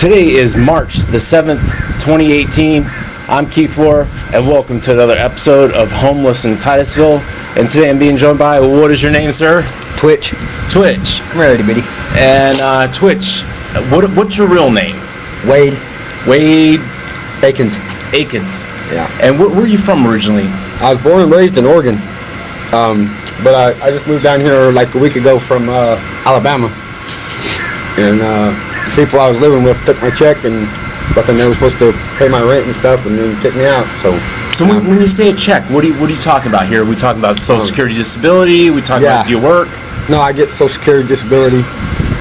Today is March the 7th, 2018. I'm Keith War, and welcome to another episode of Homeless in Titusville. And today I'm being joined by, what is your name, sir? Twitch. Twitch. Come here, bitty. And Twitch, what's your real name? Wade. Wade Akins. Akins. Yeah. And where are you from originally? I was born and raised in Oregon, but I just moved down here like a week ago from Alabama. And people I was living with took my check and fucking they were supposed to pay my rent and stuff and then kick me out. So when you say a check, what are you talking about here? Are we talking about Social Security disability? We talking about, do you work? No, I get Social Security disability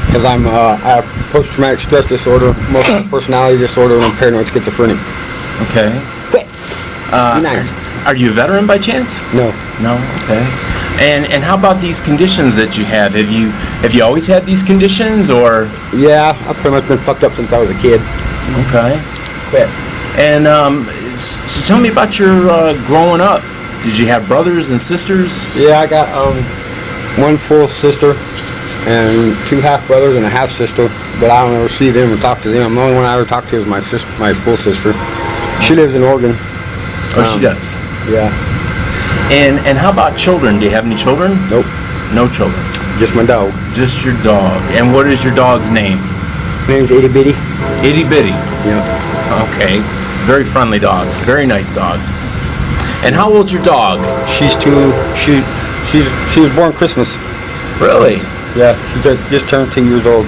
because I have post-traumatic stress disorder, multiple personality disorder, and I'm paranoid schizophrenic. Okay. Be nice. Are you a veteran by chance? No. No. Okay. And how about these conditions that you have? Have you always had these conditions, or? Yeah, I've pretty much been fucked up since I was a kid. Okay. Quit. And so tell me about your growing up. Did you have brothers and sisters? Yeah, I got one full sister and two half brothers and a half sister, but I don't ever see them or talk to them. The only one I ever talk to is my sister, my full sister. She lives in Oregon. Oh, she does. Yeah. And how about children? Do you have any children? Nope. No children. Just my dog. Just your dog. And what is your dog's name? Her name's Itty Bitty. Itty Bitty. Yeah. Okay. Very friendly dog. Very nice dog. And how old's your dog? She was born Christmas. Really? Yeah. She just turned 2 years old.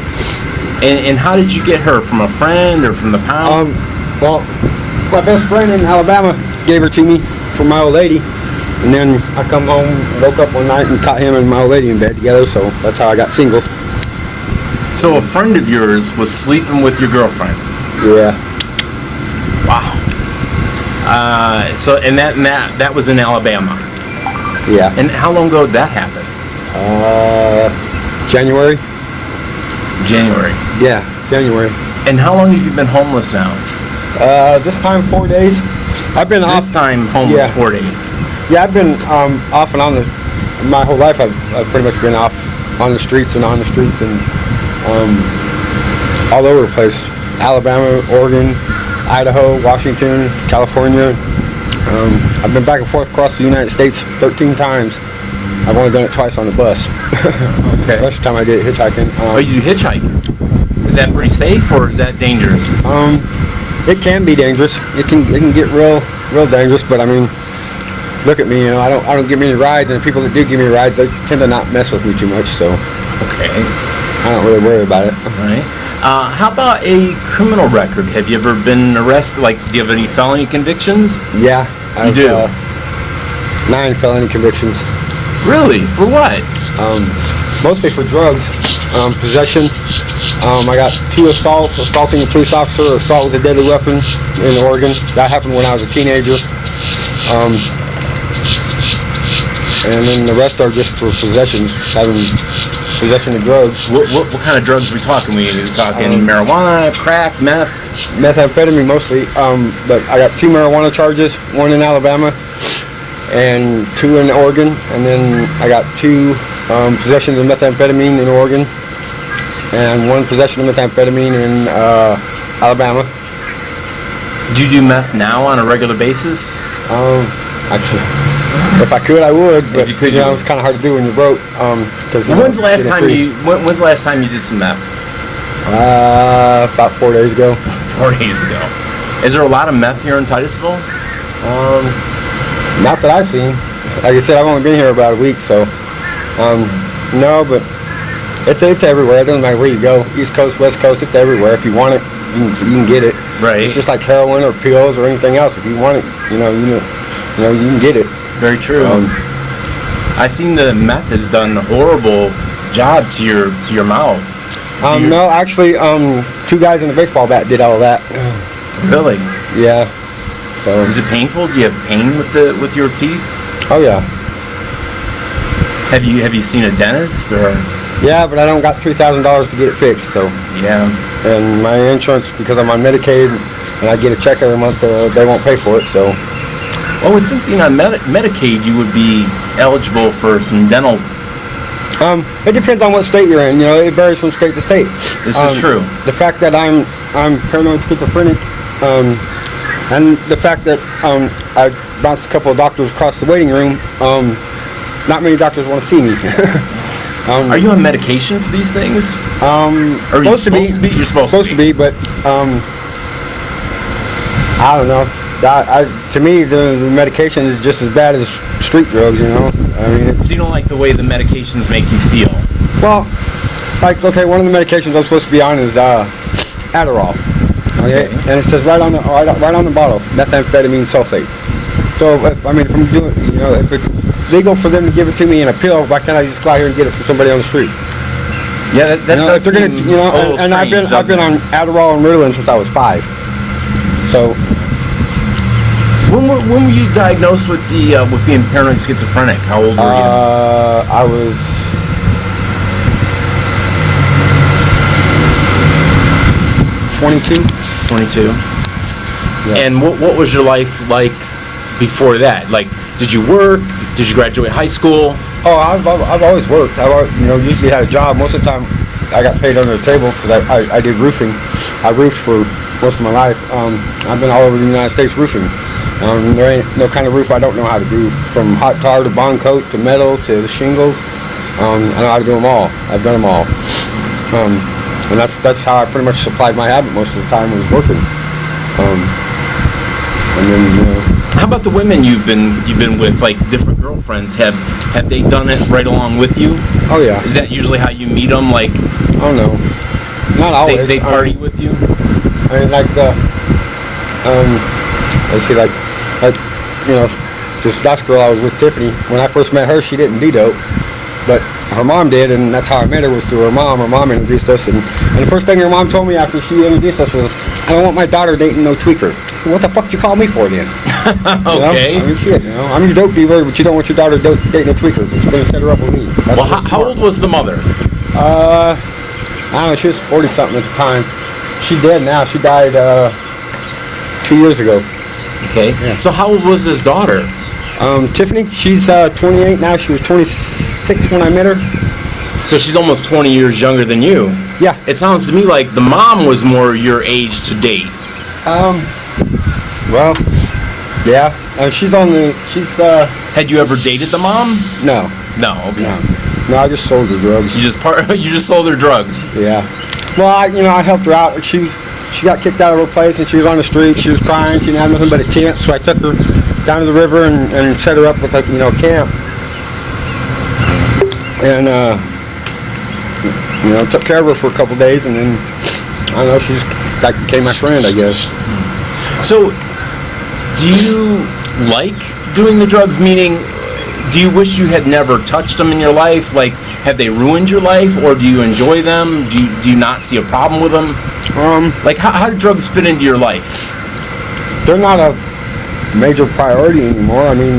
And how did you get her? From a friend or from the pound? Well, my best friend in Alabama gave her to me from my old lady. And then I come home, woke up one night and caught him and my old lady in bed together, so that's how I got single. So a friend of yours was sleeping with your girlfriend? Yeah. Wow. So that was in Alabama? Yeah. And how long ago did that happen? January. January. Yeah, January. And how long have you been homeless now? This time 4 days. I've been This time homeless, yeah. 4 days. Yeah, I've been off and on my whole life. I've pretty much been off on the streets and on the streets and all over the place. Alabama, Oregon, Idaho, Washington, California. I've been back and forth across the United States 13 times. I've only done it twice on the bus. Okay. The rest of the time I did it hitchhiking. Oh, you hitchhike? Is that pretty safe or is that dangerous? It can be dangerous. It can get real dangerous. But I mean, look at me. You know, I don't give many rides, and the people that do give me rides, they tend to not mess with me too much. So okay, I don't really worry about it. All right. How about a criminal record? Have you ever been arrested? Like, do you have any felony convictions? Yeah, you do. 9 felony convictions. Really? For what? Mostly for drugs, possession. I got 2 assaults, assaulting a police officer, assault with a deadly weapon in Oregon. That happened when I was a teenager. And then the rest are just for possessions, having possession of drugs. What kind of drugs are we talking? We talking marijuana, crack, meth? Methamphetamine mostly, but I got 2 marijuana charges, 1 in Alabama and 2 in Oregon, and then I got 2 possessions of methamphetamine in Oregon and 1 possession of methamphetamine in Alabama. Do you do meth now on a regular basis? Actually, if I could, I would, but if you could, it's kind of hard to do when you're broke. When's the last time you did some meth? About 4 days ago. 4 days ago. Is there a lot of meth here in Titusville? Not that I've seen. Like I said, I've only been here about a week, so no, but it's everywhere. It doesn't matter where you go, East Coast, West Coast, it's everywhere. If you want it, you can get it. Right. It's just like heroin or pills or anything else. If you want it, you can get it. Very true. I seen the meth has done a horrible job to your mouth. No, actually, 2 guys in a baseball bat did all of that. Really? Yeah. So. Is it painful? Do you have pain with your teeth? Oh yeah. Have you seen a dentist or? Yeah, but I don't got $3,000 to get it fixed. So. Yeah. And my insurance, because I'm on Medicaid and I get a check every month, they won't pay for it. So. Well, I would think being on Medicaid, you would be eligible for some dental It depends on what state you're in. You know, it varies from state to state. This is true. The fact that I'm I'm paranoid schizophrenic, and the fact that I bounced a couple of doctors across the waiting room. Not many doctors want to see me. Are you on medication for these things? Are you supposed to be? You're supposed to be, but I don't know. To me, the medication is just as bad as street drugs. You know, I mean, so you don't like the way the medications make you feel? Well, like, okay, one of the medications I'm supposed to be on is Adderall. Okay, and it says right on the bottle, methamphetamine sulfate. So, if I'm doing, you know, if it's legal for them to give it to me in a pill, why can't I just go out here and get it from somebody on the street? Yeah, that does seem a little and I've been on Adderall and Ritalin since I was 5. So. When were you diagnosed with with being paranoid schizophrenic? How old were you? I was 22. 22. Yeah. And what was your life like before that? Like, did you work? Did you graduate high school? Oh, I've always worked. Usually had a job. Most of the time, I got paid under the table because I did roofing. I roofed for most of my life. I've been all over the United States roofing. There ain't no kind of roof I don't know how to do, from hot tar to bond coat to metal to the shingles. I know how to do them all. I've done them all. And that's how I pretty much supplied my habit most of the time, was working. And then, you know. How about the women you've been with, like different girlfriends? Have they done it right along with you? Oh yeah. Is that usually how you meet them? Like, oh no, not always. They party with you? I mean, like let's see, like you know, this last girl I was with, Tiffany. When I first met her, she didn't do dope, but her mom did, and that's how I met her, was through her mom. Her mom introduced us, and the first thing her mom told me after she introduced us was, "I don't want my daughter dating no tweaker." So what the fuck you call me for then? Okay. You know? I mean, shit, you know, I'm your dope dealer, but you don't want your daughter dating a tweaker. It's gonna set her up with me. That's how old was the mother? I don't know. She was 40-something at the time. She's dead now. She died 2 years ago. Okay. Yeah. So how old was his daughter? Tiffany. She's 28 now. She was 26 when I met her. So she's almost 20 years younger than you. Yeah. It sounds to me like the mom was more your age to date. Well, yeah. She's. Had you ever dated the mom? No. No. Okay. No, I just sold her drugs. You just sold her drugs. Yeah. Well, I helped her out. She got kicked out of her place, and she was on the street. She was crying. She didn't have nothing but a tent, so I took her down to the river and set her up with, like, camp. And took care of her for a couple days, and then I don't know. She just became my friend, I guess. So, do you like doing the drugs? Meaning, do you wish you had never touched them in your life? Like, have they ruined your life, or do you enjoy them? Do you not see a problem with them? Like, how do drugs fit into your life? They're not a major priority anymore. I mean,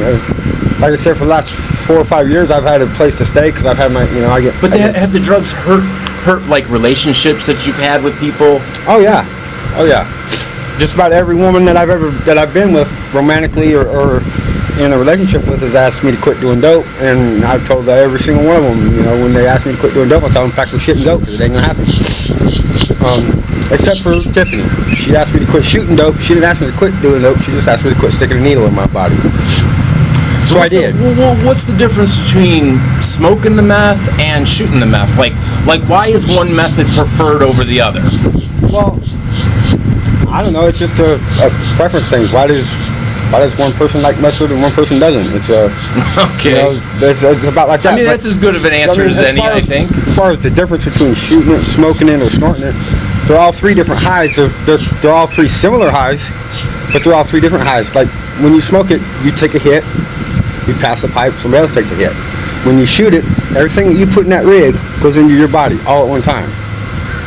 like I said, for the last 4 or 5 years, I've had a place to stay because I've had my, I get. But have the drugs hurt like relationships that you've had with people? Oh yeah. Just about every woman that I've been with, romantically or in a relationship with, has asked me to quit doing dope, and I've told every single one of them, when they ask me to quit doing dope, I tell them pack their shit and go, because it ain't gonna happen. Except for Tiffany. She asked me to quit shooting dope. She didn't ask me to quit doing dope. She just asked me to quit sticking a needle in my body. So I did. What's the difference between smoking the meth and shooting the meth? Like why is one method preferred over the other? Well, I don't know. It's just a preference thing. Why does one person like mustard and one person doesn't? It's okay. It's about like that. I mean, that's as good of an answer as any, I think. As far as the difference between shooting it, smoking it, or snorting it, they're all three different highs. They're all three similar highs, but they're all three different highs. Like, when you smoke it, you take a hit, you pass the pipe, somebody else takes a hit. When you shoot it, everything that you put in that rig goes into your body all at one time.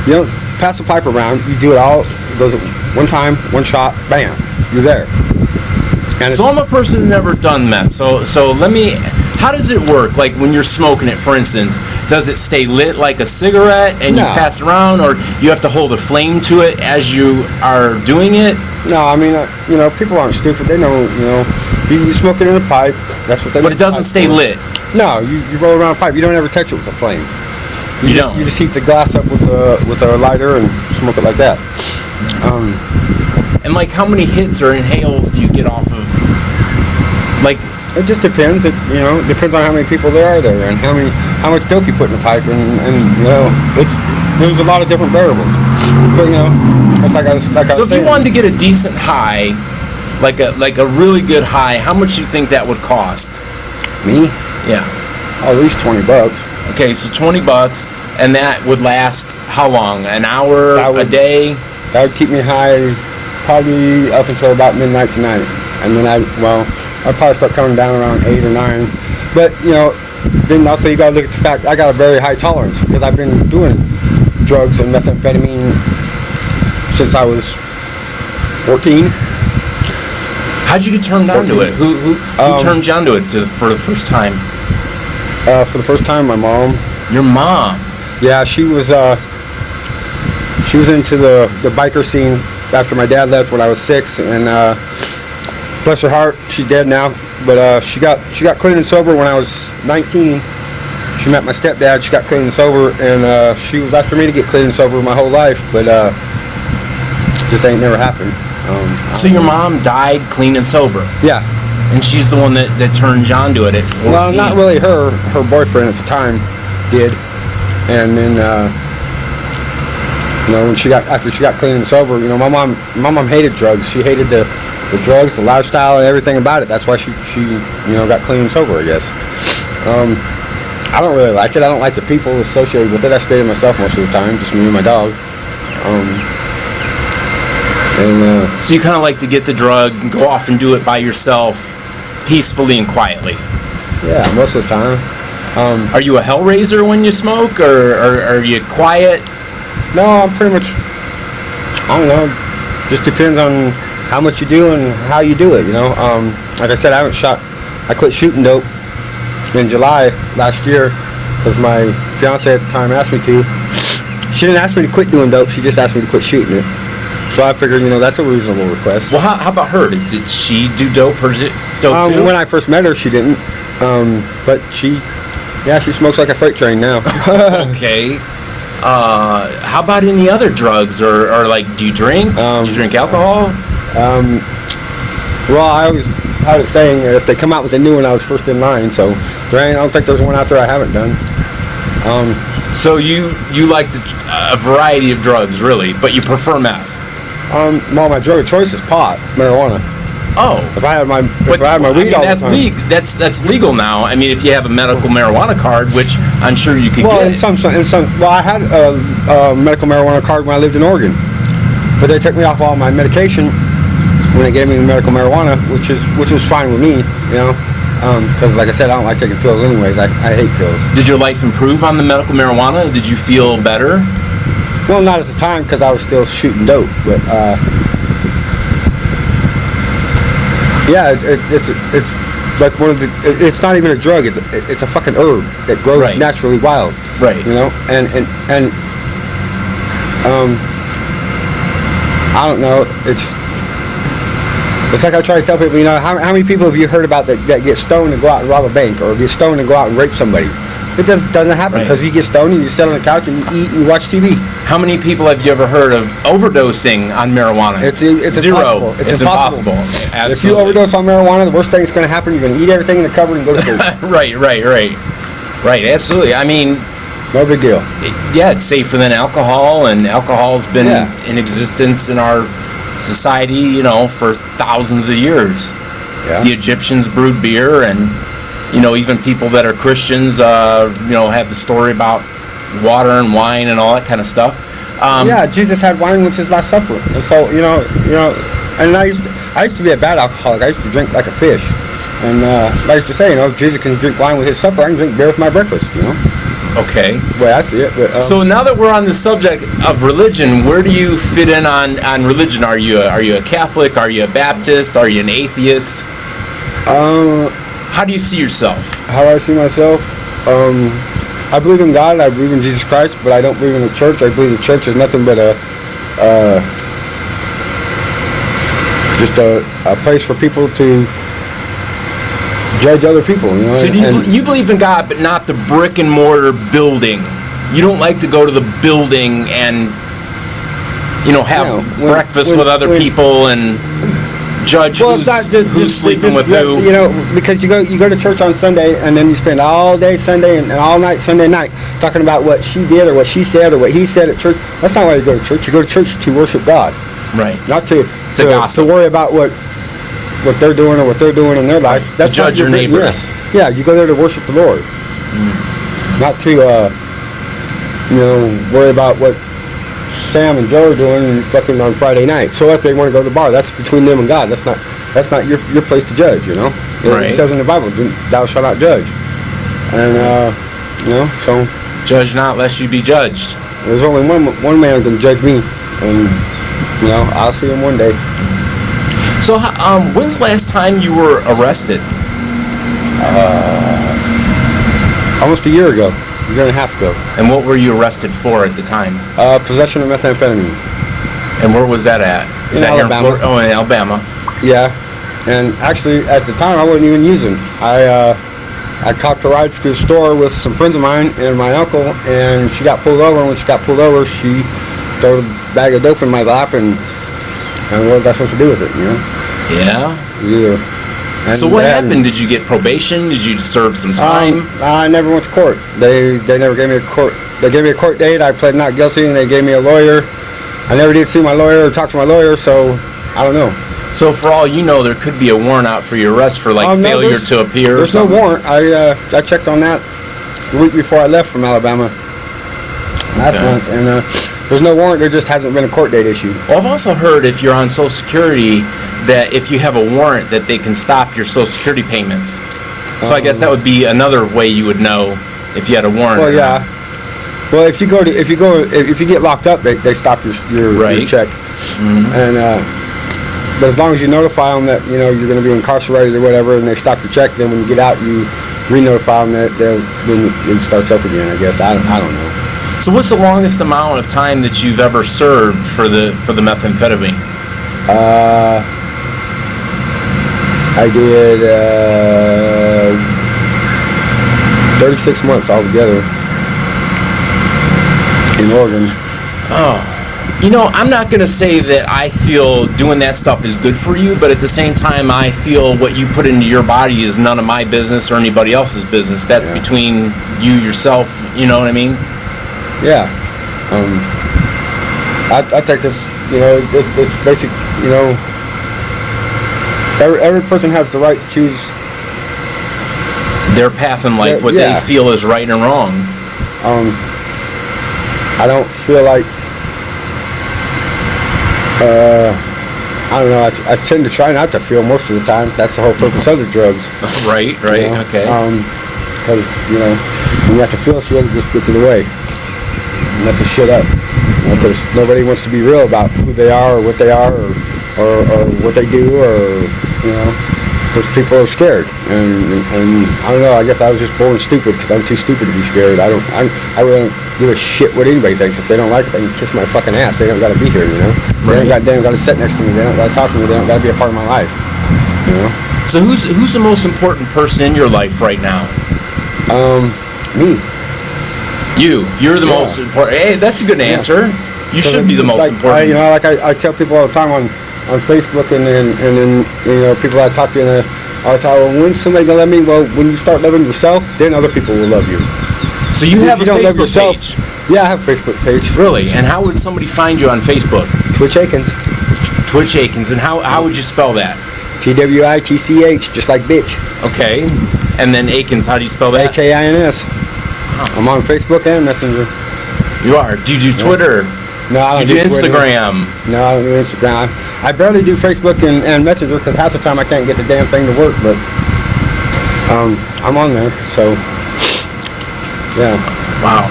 You don't pass the pipe around. You do it all. It goes at one time, one shot, bam, you're there. And so I'm a person who's never done meth. So how does it work? Like, when you're smoking it, for instance, does it stay lit like a cigarette and you pass it around, or you have to hold a flame to it as you are doing it? No, I mean, people aren't stupid. They know, you smoke it in a pipe. That's what they. But it doesn't stay lit. No, you roll around a pipe. You don't ever touch it with a flame. You don't. You just heat the glass up with a lighter and smoke it like that. And like, how many hits or inhales do you get off of? Like, it just depends. It depends on how many people there are there and how much dope you put in the pipe, and there's a lot of different variables. But it's like I was saying. So if you wanted to get a decent high, like a really good high, how much do you think that would cost? Me? Yeah. At least $20. Okay, so $20, and that would last how long? An hour? A day? That would keep me high probably up until about midnight tonight. And then I'd probably start coming down around 8 or 9. But, then also you gotta look at the fact I got a very high tolerance because I've been doing drugs and methamphetamine since I was 14. How'd you get turned on to it? Who turned you on to it for the first time? For the first time, my mom. Your mom? Yeah, she was into the biker scene after my dad left when I was 6, and bless her heart, she's dead now. But she got clean and sober when I was 19. She met my stepdad. She got clean and sober, and she was after me to get clean and sober my whole life, but just ain't never happened. So your mom died clean and sober? Yeah. And she's the one that turned you on to it at 14? Well, not really her. Her boyfriend at the time did. And then, after she got clean and sober, my mom hated drugs. She hated the drugs, the lifestyle, and everything about it. That's why she got clean and sober, I guess. I don't really like it. I don't like the people associated with it. I stay to myself most of the time, just me and my dog. So you kind of like to get the drug and go off and do it by yourself, peacefully and quietly? Yeah, most of the time. Are you a hellraiser when you smoke, or are you quiet? No, I'm pretty much, I don't know, just depends on how much you do and how you do it, Like I said, I quit shooting dope in July last year because my fiance at the time asked me to. She didn't ask me to quit doing dope, she just asked me to quit shooting it. So I figured, that's a reasonable request. Well, how about her? Did she do dope or dope too? When I first met her, she didn't. But she smokes like a freight train now. Okay. How about any other drugs or like, do you drink? Do you drink alcohol? Well, I always had it saying if they come out with a new one, I was first in line. So I don't think there's one out there I haven't done. So you like a variety of drugs, really, but you prefer meth? Well, my drug of choice is pot, marijuana. Oh, if I had my weed all the time. That's legal now. I mean, if you have a medical marijuana card, which I'm sure you could get. Well, I had a medical marijuana card when I lived in Oregon, but they took me off all my medication when they gave me the medical marijuana, which was fine with me, because like I said, I don't like taking pills anyways. I hate pills. Did your life improve on the medical marijuana? Did you feel better? Well, not at the time because I was still shooting dope, but yeah, it's like one of the. It's not even a drug. It's a fucking herb that grows naturally wild. Right. And I don't know. It's like I try to tell people. How many people have you heard about that get stoned and go out and rob a bank, or get stoned and go out and rape somebody? It doesn't happen because you get stoned and you sit on the couch and you eat and you watch TV. How many people have you ever heard of overdosing on marijuana? It's zero. Impossible. It's impossible. Absolutely. If you overdose on marijuana, the worst thing that's going to happen, you're going to eat everything in the cupboard and go to sleep. Right. Absolutely. I mean, no big deal. It's safer than alcohol, and alcohol's been in existence in our society, for thousands of years. Yeah. The Egyptians brewed beer, and even people that are Christians, have the story about water and wine and all that kind of stuff. Jesus had wine with his Last Supper, and so and I used to be a bad alcoholic. I used to drink like a fish, and I used to say, if Jesus can drink wine with his supper, I can drink beer with my breakfast. Okay. The way I see it. But, so now that we're on the subject of religion, where do you fit in on religion? Are you a Catholic? Are you a Baptist? Are you an atheist? How do you see yourself? How I see myself? I believe in God. I believe in Jesus Christ, but I don't believe in the church. I believe the church is nothing but just a place for people to judge other people. So you believe in God, but not the brick and mortar building. You don't like to go to the building and have breakfast with other people and judge who's sleeping with who. Because you go to church on Sunday and then you spend all day Sunday and all night Sunday night talking about what she did or what she said or what he said at church. That's not why you go to church. You go to church to worship God. Right. Not to worry about what they're doing or what they're doing in their life. That's to judge your neighbors. Yeah, you go there to worship the Lord. Not to worry about what Sam and Joe are doing fucking on Friday night. So if they want to go to the bar, that's between them and God. That's not your place to judge. Right. It says in the Bible, "Thou shalt not judge." And so judge not, lest you be judged. There's only one man who can judge me, and I'll see him one day. So, when's the last time you were arrested? Almost a year ago. A year and a half ago. And what were you arrested for at the time? Possession of methamphetamine. And where was that at? Is that Alabama. Here in Florida? Oh, in Alabama. Yeah. And actually, at the time, I wasn't even using. I copped a ride to the store with some friends of mine and my uncle, and she got pulled over. And when she got pulled over, she threw a bag of dope in my lap, and what was I supposed to do with it, Yeah. Yeah. And so what happened? Did you get probation? Did you serve some time? I never went to court. They never gave me a court. They gave me a court date. I pled not guilty, and they gave me a lawyer. I never did see my lawyer or talk to my lawyer, so I don't know. So for all you know, there could be a warrant out for your arrest for failure to appear. There's no warrant. I checked on that the week before I left from Alabama last month, and there's no warrant. There just hasn't been a court date issued. Well, I've also heard if you're on Social Security that if you have a warrant that they can stop your Social Security payments. So I guess that would be another way you would know if you had a warrant. Well, yeah. Well, if you get locked up, they stop your check. Mm-hmm. And but as long as you notify them that you're going to be incarcerated or whatever, and they stop your check, then when you get out, you re-notify them that then it starts up again. I guess I don't know. So what's the longest amount of time that you've ever served for the methamphetamine? I did 36 months altogether in Oregon. Oh. I'm not going to say that I feel doing that stuff is good for you, but at the same time, I feel what you put into your body is none of my business or anybody else's business. That's between you, yourself, you know what I mean? Yeah. I take this, it's basic, every person has the right to choose their path in life, what they feel is right and wrong. I don't feel like, I don't know, I tend to try not to feel most of the time. That's the whole purpose of the drugs. Right, okay. Because, when you have to feel shit, it just gets in the way. And that's a shit up. Because nobody wants to be real about who they are or what they are or what they do or, because people are scared. And I don't know, I guess I was just born stupid because I'm too stupid to be scared. I really don't give a shit what anybody thinks. If they don't like it, they can kiss my fucking ass. They don't got to be here, Right. They don't got to sit next to me. They don't got to talk to me. They don't got to be a part of my life, So who's the most important person in your life right now? Me. You're the most important. Hey, that's a good answer. You should be the most important. I tell people all the time on Facebook and then people I talk to all the time, well, when's somebody gonna love me? Well, when you start loving yourself, then other people will love you. So you have a Facebook page? Yeah, I have a Facebook page. Really? And how would somebody find you on Facebook? Twitch Akins. Twitch Akins. And how would you spell that? TWITCH, just like bitch. Okay. And then Akins, how do you spell that? AKINS. I'm on Facebook and Messenger. You are? Do you do Twitter? No, I don't do Instagram? No, I don't do Instagram. I barely do Facebook and Messenger because half the time I can't get the damn thing to work, but I'm on there, so yeah. Wow,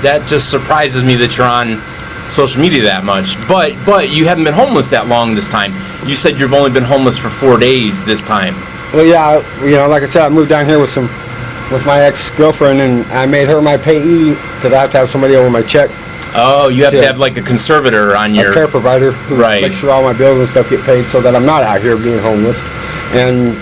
that just surprises me that you're on social media that much. But you haven't been homeless that long this time. You said you've only been homeless for 4 days this time. Well, yeah, like I said, I moved down here with my ex-girlfriend, and I made her my payee because I have to have somebody over my check. Oh, you have to have like a conservator on your... A care provider who makes sure all my bills and stuff get paid so that I'm not out here being homeless. And,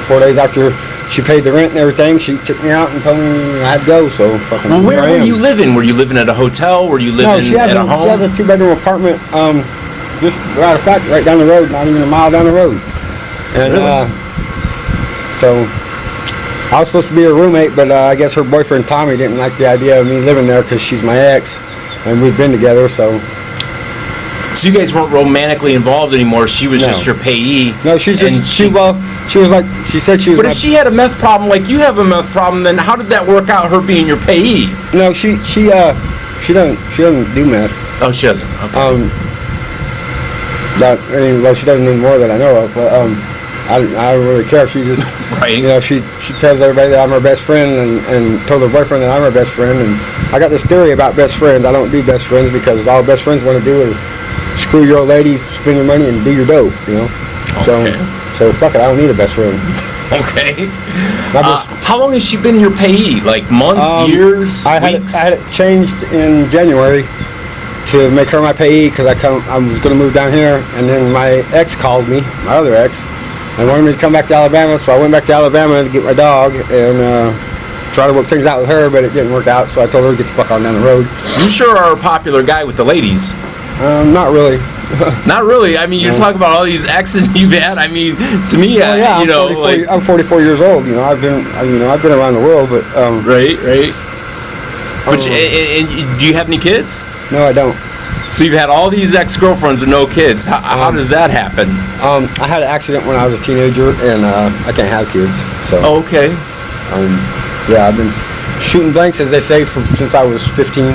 4 days after she paid the rent and everything. She took me out and told me I had to go. So fucking. Well, where here I were am. you living? Were you living at a hotel? Were you living at a home? She has a 2-bedroom apartment. Just matter of fact, right down the road, not even a mile down the road. And Really? so I was supposed to be her roommate, but I guess her boyfriend Tommy didn't like the idea of me living there because she's my ex, and we've been together. So So you guys weren't romantically involved anymore. She was No. just your payee. no, she's and just she was like she said she was. But if she had a meth problem like you have a meth problem, then how did that work out? Her being your payee? no, she doesn't do meth. Oh, she doesn't. Okay. Well, she doesn't anymore that I know of, but I don't really care. She just, Right. you know, she tells everybody that I'm her best friend and told her boyfriend that I'm her best friend. And I got this theory about best friends. I don't do best friends because all best friends want to do is screw your old lady, spend your money, and do your dough, you know. Okay. So fuck it, I don't need a best friend. Okay. My best- How long has she been your payee? Like months, years, I weeks? had it changed in January to make her my payee because I was going to move down here, and then my ex called me, my other ex, and wanted me to come back to Alabama. So I went back to Alabama to get my dog and try to work things out with her, but it didn't work out. So I told her to get the fuck on down the road. You sure are a popular guy with the ladies. Not really. Not really. I mean, you talk about all these exes you've had. I mean, to me, Well, yeah, you know, I'm 44 years old. You know, I've been around the world, but right. But and do you have any kids? no, I don't. So you've had all these ex-girlfriends and no kids. How does that happen? I had an accident when I was a teenager, and I can't have kids. So Oh, okay. yeah, I've been shooting blanks, as they say, since I was 15.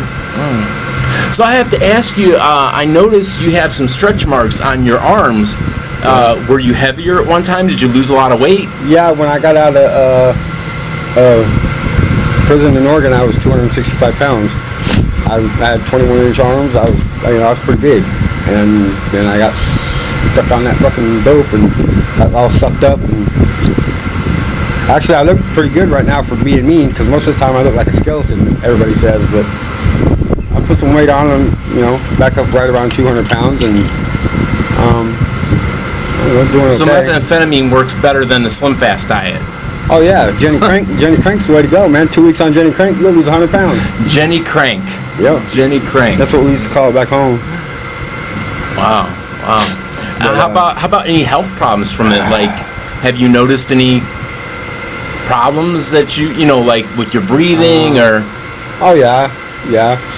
So I have to ask you, I noticed you have some stretch marks on your arms. Were you heavier at one time? Did you lose a lot of weight? Yeah, when I got out of prison in Oregon, I was 265 pounds. I had 21-inch arms. I was pretty big, and then I got stuck on that fucking dope and got all sucked up. And actually, I look pretty good right now for being mean, because most of the time I look like a skeleton. Everybody says, but I put some weight on and back up right around 200 pounds, and doing So okay. methamphetamine works better than the Slim Fast diet. Oh yeah, Jenny Crank's the way to go, man. 2 weeks on Jenny Crank, you'll lose 100 pounds. Jenny Crank. Yeah, Jenny Crank. that's what we used to call it back home. Wow. But, how about any health problems from it? Like, have you noticed any problems that you know, like with your breathing or? Oh yeah,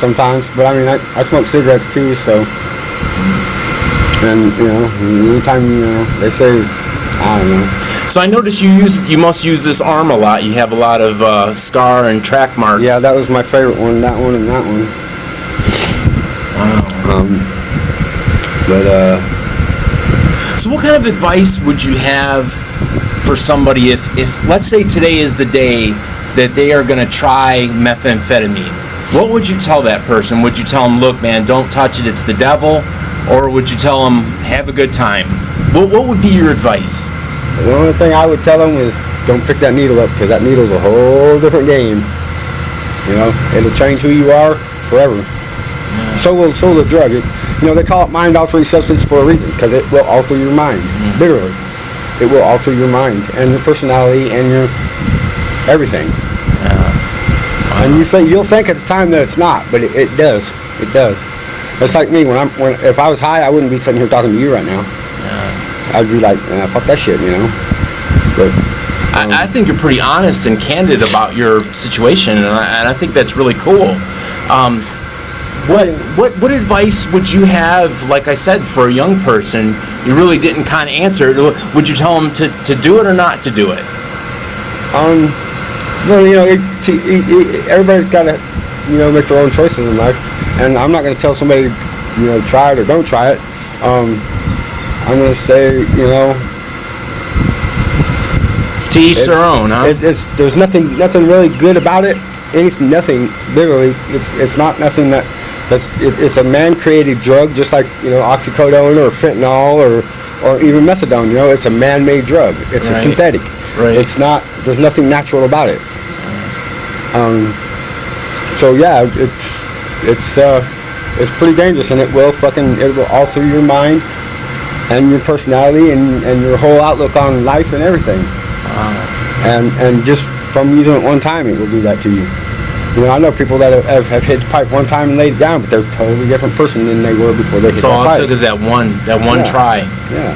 sometimes. But I mean, I smoke cigarettes too, so. And anytime they say, I don't know. So I noticed you must use this arm a lot. You have a lot of scar and track marks. Yeah, that was my favorite one. That one and that one. Wow. So what kind of advice would you have for somebody if let's say today is the day that they are going to try methamphetamine? What would you tell that person? Would you tell them, look, man, don't touch it, it's the devil? Or would you tell them, have a good time? What would be your advice? The only thing I would tell them is don't pick that needle up, because that needle's a whole different game. It'll change who you are forever. Yeah. So will the drug. They call it mind-altering substance for a reason, because it will alter your mind. Mm-hmm. Literally, it will alter your mind and your personality and your everything. Wow. And you'll think at the time that it's not, but it does. It does. It's like me if I was high, I wouldn't be sitting here talking to you right now. I'd be like, fuck that shit, But I think you're pretty honest and candid about your situation, and I think that's really cool. What advice would you have, like I said, for a young person? You really didn't kind of answer. Would you tell them to do it or not to do it? Well, everybody's got to, make their own choices in life, and I'm not going to tell somebody, try it or don't try it. I'm going to say, to each their own, huh? There's nothing really good about it. Nothing, literally. It's not nothing it's a man-created drug, just like, oxycodone or fentanyl or even methadone, it's a man-made drug. It's a synthetic. Right. It's not, there's nothing natural about it. So yeah, it's pretty dangerous, and it will alter your mind and your personality and your whole outlook on life and everything. and just from using it one time, it will do that to you. You know, I know people that have hit the pipe one time and laid it down, but they're a totally different person than they were before they hit So that all pipe. it took is that one Yeah. try. Yeah.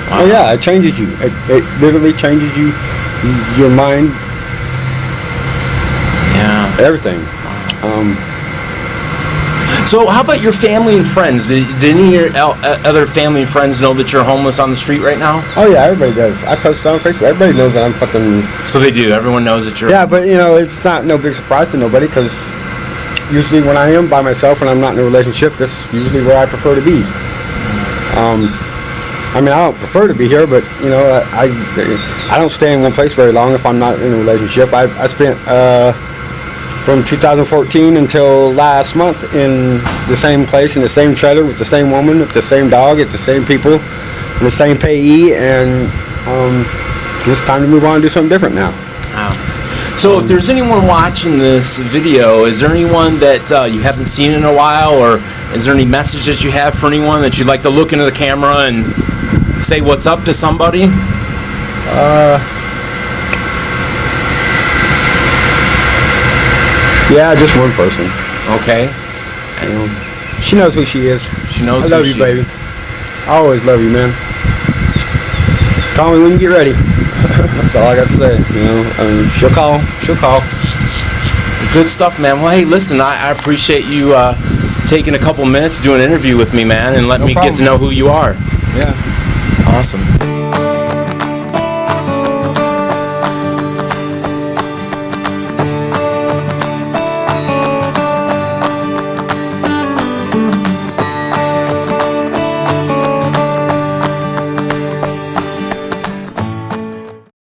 Wow. Oh yeah, it changes you. It literally changes you, your mind, Yeah. everything. So how about your family and friends? Did any of your other family and friends know that you're homeless on the street right now? Oh yeah, everybody does. I post it on Facebook. Everybody knows that I'm fucking. So they do. Everyone knows that you're Yeah, but you know, it's not no big surprise to nobody because usually when I am by myself and I'm not in a relationship, this is usually where I prefer to be. I mean, I don't prefer to be here, but you know, I don't stay in one place very long if I'm not in a relationship. I spent from 2014 until last month in the same place, in the same trailer, with the same woman, with the same dog, with the same people, and the same payee, and it's time to move on and do something different now. Wow. So if there's anyone watching this video, is there anyone that you haven't seen in a while, or is there any message that you have for anyone that you'd like to look into the camera and say what's up to somebody? Yeah, just one person. Okay. You know, she knows who she is. She knows I love who you, she baby. is. I always love you, man. Call me when you get ready. That's all I got to say. You know, she'll call. She'll call. Good stuff, man. Well, hey, listen, I appreciate you taking a couple minutes to do an interview with me, man, and letting me get to know who you are. Yeah. Awesome.